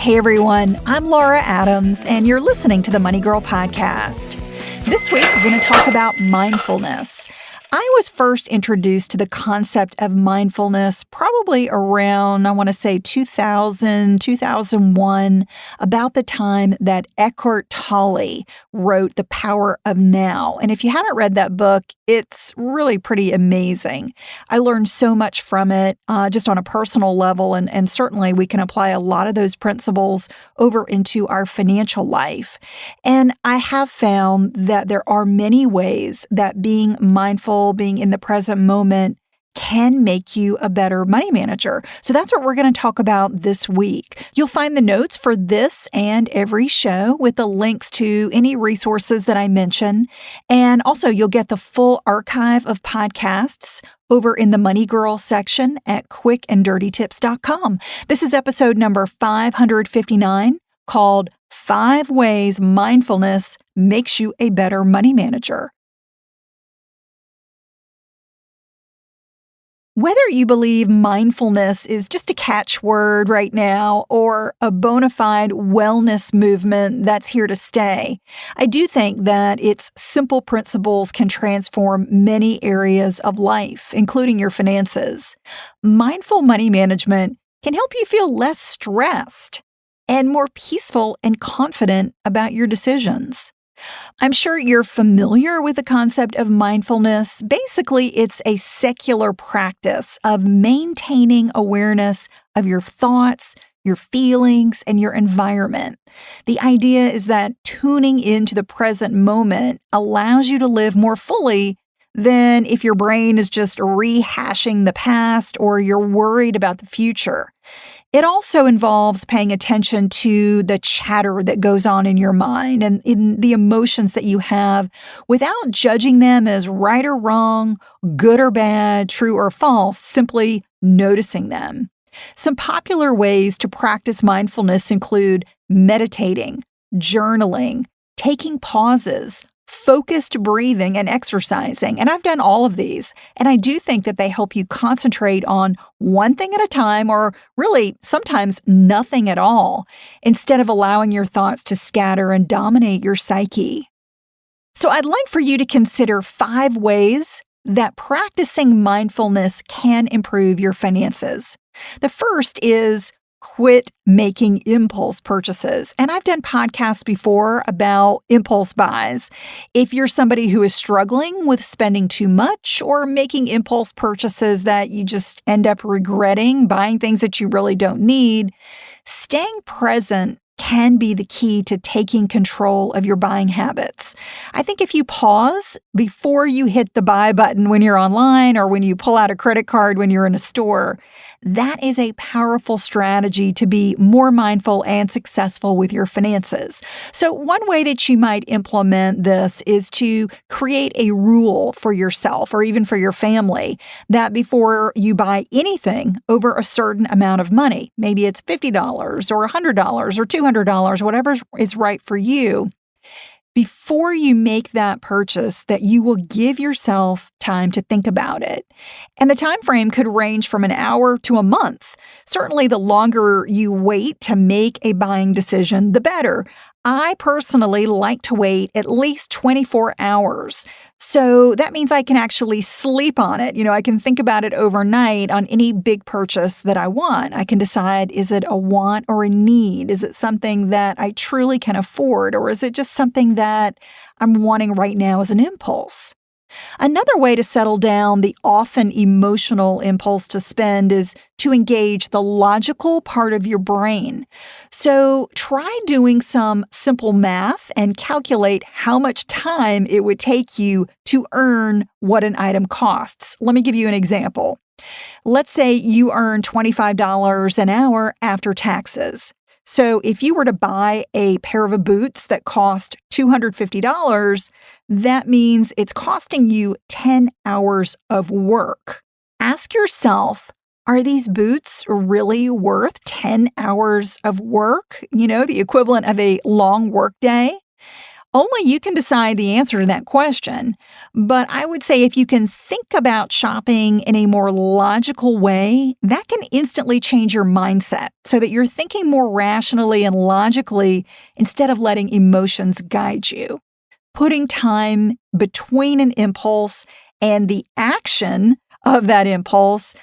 Hey everyone, I'm Laura Adams, and you're listening to the Money Girl podcast. This week, we're going to talk about mindfulness. I was first introduced to the concept of mindfulness probably around, I want to say 2000, 2001, about the time that Eckhart Tolle wrote The Power of Now. And if you haven't read that book, it's really pretty amazing. I learned so much from it just on a personal level, and certainly we can apply a lot of those principles over into our financial life. And I have found that there are many ways that being mindful, being in the present moment, can make you a better money manager. So that's what we're going to talk about this week. You'll find the notes for this and every show with the links to any resources that I mention. And also you'll get the full archive of podcasts over in the Money Girl section at quickanddirtytips.com. This is episode number 559 called 5 Ways Mindfulness Makes You a Better Money Manager. Whether you believe mindfulness is just a catchword right now or a bona fide wellness movement that's here to stay, I do think that its simple principles can transform many areas of life, including your finances. Mindful money management can help you feel less stressed and more peaceful and confident about your decisions. I'm sure you're familiar with the concept of mindfulness. Basically, it's a secular practice of maintaining awareness of your thoughts, your feelings, and your environment. The idea is that tuning into the present moment allows you to live more fully than if your brain is just rehashing the past or you're worried about the future. It also involves paying attention to the chatter that goes on in your mind and in the emotions that you have without judging them as right or wrong, good or bad, true or false, simply noticing them. Some popular ways to practice mindfulness include meditating, journaling, taking pauses, focused breathing, and exercising. And I've done all of these. And I do think that they help you concentrate on one thing at a time, or really sometimes nothing at all, instead of allowing your thoughts to scatter and dominate your psyche. So I'd like for you to consider 5 ways that practicing mindfulness can improve your finances. The first is quit making impulse purchases. And I've done podcasts before about impulse buys. If you're somebody who is struggling with spending too much or making impulse purchases that you just end up regretting, buying things that you really don't need, staying present can be the key to taking control of your buying habits. I think if you pause before you hit the buy button when you're online or when you pull out a credit card when you're in a store, that is a powerful strategy to be more mindful and successful with your finances. So one way that you might implement this is to create a rule for yourself or even for your family that before you buy anything over a certain amount of money, maybe it's $50 or $100 or $200, whatever is right for you, before you make that purchase, that you will give yourself time to think about it. And the time frame could range from an hour to a month. Certainly, the longer you wait to make a buying decision, the better. I personally like to wait at least 24 hours. So that means I can actually sleep on it. I can think about it overnight on any big purchase that I want. I can decide, is it a want or a need? Is it something that I truly can afford? Or is it just something that I'm wanting right now as an impulse? Another way to settle down the often emotional impulse to spend is to engage the logical part of your brain. So try doing some simple math and calculate how much time it would take you to earn what an item costs. Let me give you an example. Let's say you earn $25 an hour after taxes. So if you were to buy a pair of boots that cost $250, that means it's costing you 10 hours of work. Ask yourself, are these boots really worth 10 hours of work? The equivalent of a long work day? Only you can decide the answer to that question. But I would say if you can think about shopping in a more logical way, that can instantly change your mindset so that you're thinking more rationally and logically instead of letting emotions guide you. Putting time between an impulse and the action of that impulse,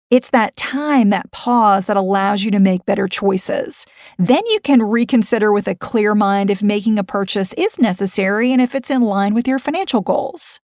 it's that time, that pause that allows you to make better choices. Then you can reconsider with a clear mind if making a purchase is necessary and if it's in line with your financial goals.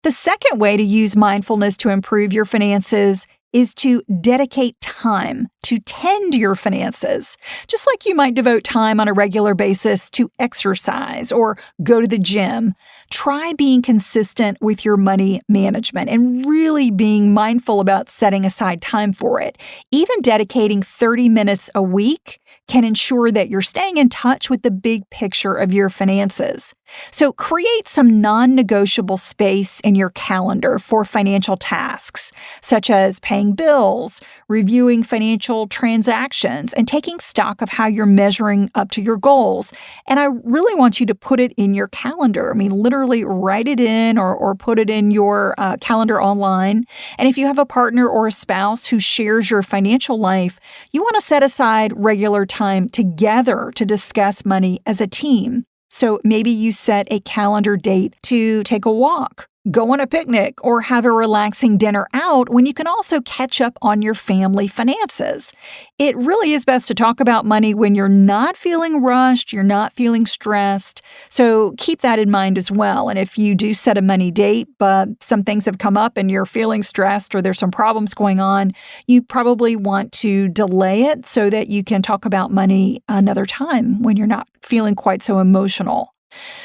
The second way to use mindfulness to improve your finances is to dedicate time to tend your finances, just like you might devote time on a regular basis to exercise or go to the gym. Try being consistent with your money management and really being mindful about setting aside time for it. Even dedicating 30 minutes a week can ensure that you're staying in touch with the big picture of your finances. So create some non-negotiable space in your calendar for financial tasks, such as paying bills, reviewing financial transactions, and taking stock of how you're measuring up to your goals. And I really want you to put it in your calendar. I mean, literally write it in or put it in your calendar online. And if you have a partner or a spouse who shares your financial life, you want to set aside regular time together to discuss money as a team. So maybe you set a calendar date to take a walk, go on a picnic, or have a relaxing dinner out when you can also catch up on your family finances. It really is best to talk about money when you're not feeling rushed, you're not feeling stressed. So keep that in mind as well. And if you do set a money date, but some things have come up and you're feeling stressed or there's some problems going on, you probably want to delay it so that you can talk about money another time when you're not feeling quite so emotional.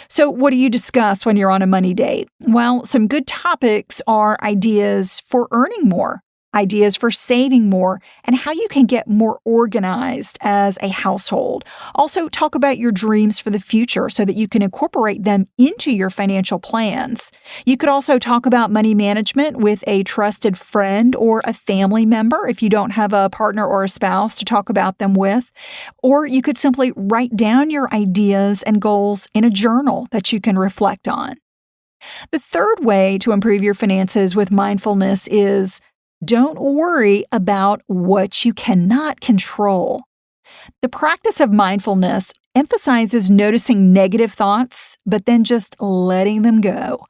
So, what do you discuss when you're on a money date? Well, some good topics are ideas for earning more, ideas for saving more, and how you can get more organized as a household. Also, talk about your dreams for the future so that you can incorporate them into your financial plans. You could also talk about money management with a trusted friend or a family member if you don't have a partner or a spouse to talk about them with. Or you could simply write down your ideas and goals in a journal that you can reflect on. The third way to improve your finances with mindfulness is don't worry about what you cannot control. The practice of mindfulness emphasizes noticing negative thoughts, but then just letting them go.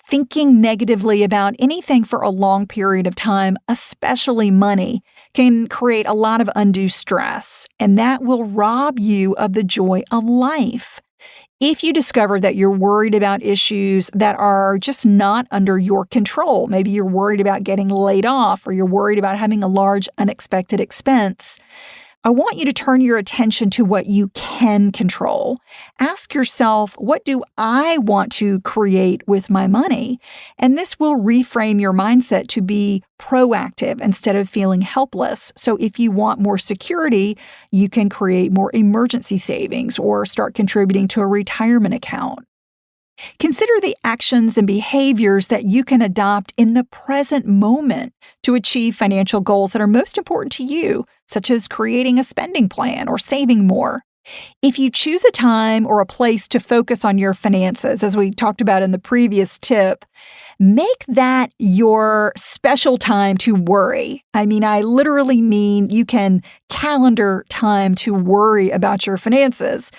Thinking negatively about anything for a long period of time, especially money, can create a lot of undue stress, and that will rob you of the joy of life. If you discover that you're worried about issues that are just not under your control, maybe you're worried about getting laid off or you're worried about having a large unexpected expense, I want you to turn your attention to what you can control. Ask yourself, what do I want to create with my money? And this will reframe your mindset to be proactive instead of feeling helpless. So if you want more security, you can create more emergency savings or start contributing to a retirement account. Consider the actions and behaviors that you can adopt in the present moment to achieve financial goals that are most important to you, such as creating a spending plan or saving more. If you choose a time or a place to focus on your finances, as we talked about in the previous tip, make that your special time to worry. I mean, I literally mean you can calendar time to worry about your finances.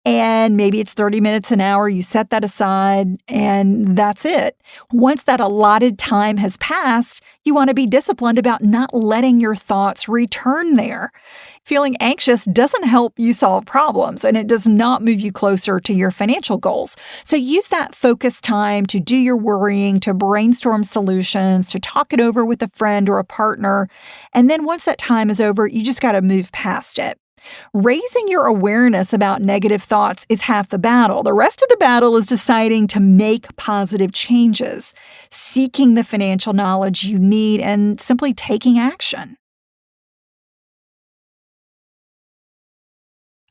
And maybe it's 30 minutes an hour. You set that aside and that's it. Once that allotted time has passed, you want to be disciplined about not letting your thoughts return there. Feeling anxious doesn't help you solve problems and it does not move you closer to your financial goals. So use that focus time to do your worrying, to brainstorm solutions, to talk it over with a friend or a partner. And then once that time is over, you just got to move past it. Raising your awareness about negative thoughts is half the battle. The rest of the battle is deciding to make positive changes, seeking the financial knowledge you need, and simply taking action.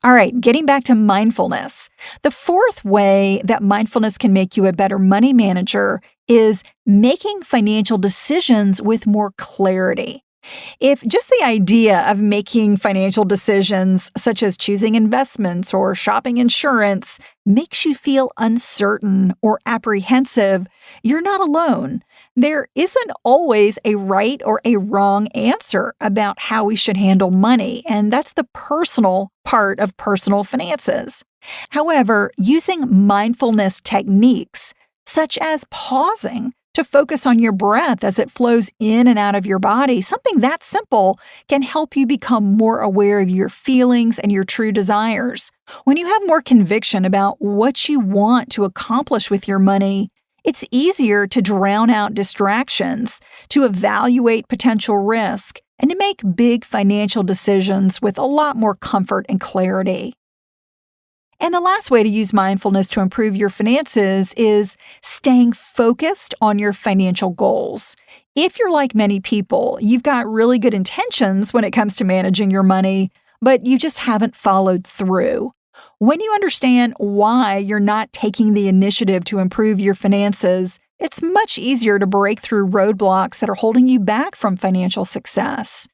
All right, getting back to mindfulness. The fourth way that mindfulness can make you a better money manager is making financial decisions with more clarity. If just the idea of making financial decisions, such as choosing investments or shopping insurance, makes you feel uncertain or apprehensive, you're not alone. There isn't always a right or a wrong answer about how we should handle money, and that's the personal part of personal finances. However, using mindfulness techniques, such as pausing, to focus on your breath as it flows in and out of your body, something that simple can help you become more aware of your feelings and your true desires. When you have more conviction about what you want to accomplish with your money, it's easier to drown out distractions, to evaluate potential risk, and to make big financial decisions with a lot more comfort and clarity. And the last way to use mindfulness to improve your finances is staying focused on your financial goals. If you're like many people, you've got really good intentions when it comes to managing your money, but you just haven't followed through. When you understand why you're not taking the initiative to improve your finances, it's much easier to break through roadblocks that are holding you back from financial success.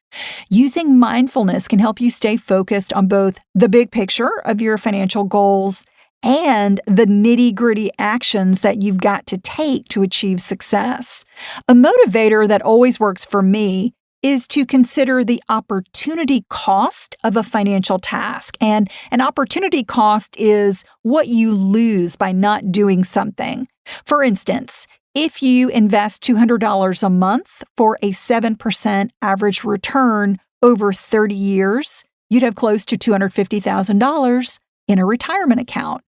Using mindfulness can help you stay focused on both the big picture of your financial goals and the nitty-gritty actions that you've got to take to achieve success. A motivator that always works for me is to consider the opportunity cost of a financial task. And an opportunity cost is what you lose by not doing something. For instance, if you invest $200 a month for a 7% average return over 30 years, you'd have close to $250,000 in a retirement account.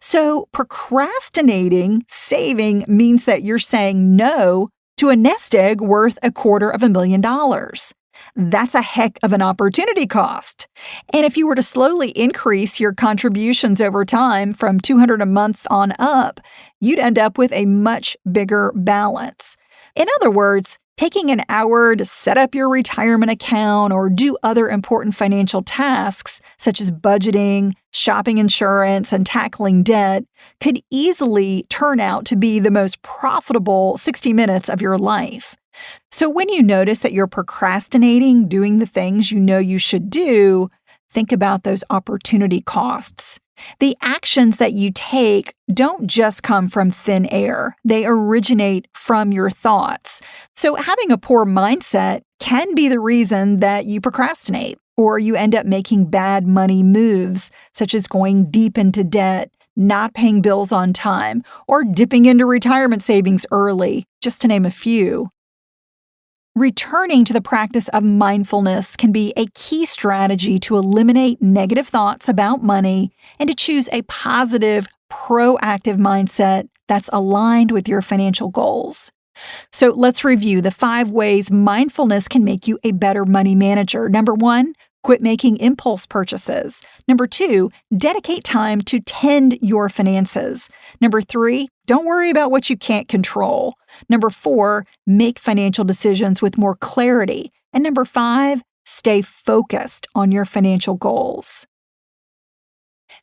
So procrastinating saving means that you're saying no to a nest egg worth $250,000. That's a heck of an opportunity cost. And if you were to slowly increase your contributions over time from $200 a month on up, you'd end up with a much bigger balance. In other words, taking an hour to set up your retirement account or do other important financial tasks, such as budgeting, shopping insurance, and tackling debt, could easily turn out to be the most profitable 60 minutes of your life. So when you notice that you're procrastinating doing the things you know you should do, think about those opportunity costs. The actions that you take don't just come from thin air. They originate from your thoughts. So having a poor mindset can be the reason that you procrastinate, or you end up making bad money moves, such as going deep into debt, not paying bills on time, or dipping into retirement savings early, just to name a few. Returning to the practice of mindfulness can be a key strategy to eliminate negative thoughts about money and to choose a positive, proactive mindset that's aligned with your financial goals. So let's review the 5 ways mindfulness can make you a better money manager. Number 1, quit making impulse purchases. Number 2, dedicate time to tend your finances. Number 3, don't worry about what you can't control. Number 4, make financial decisions with more clarity. And number 5, stay focused on your financial goals.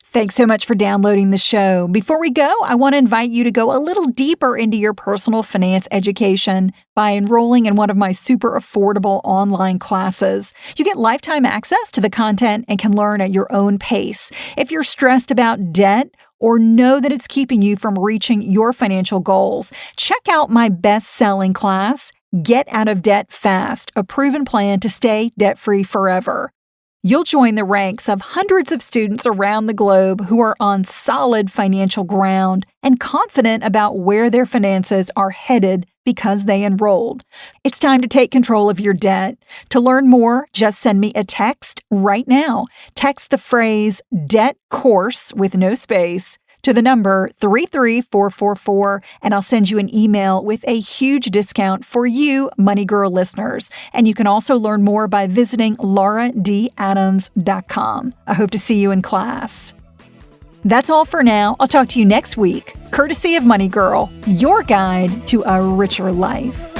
Thanks so much for downloading the show. Before we go, I want to invite you to go a little deeper into your personal finance education by enrolling in one of my super affordable online classes. You get lifetime access to the content and can learn at your own pace. If you're stressed about debt or know that it's keeping you from reaching your financial goals, check out my best-selling class, Get Out of Debt Fast, a proven plan to stay debt-free forever. You'll join the ranks of hundreds of students around the globe who are on solid financial ground and confident about where their finances are headed because they enrolled. It's time to take control of your debt. To learn more, just send me a text right now. Text the phrase "debt course" with no space to the number 33444, and I'll send you an email with a huge discount for you Money Girl listeners. And you can also learn more by visiting lauradadams.com. I hope to see you in class. That's all for now. I'll talk to you next week, courtesy of Money Girl, your guide to a richer life.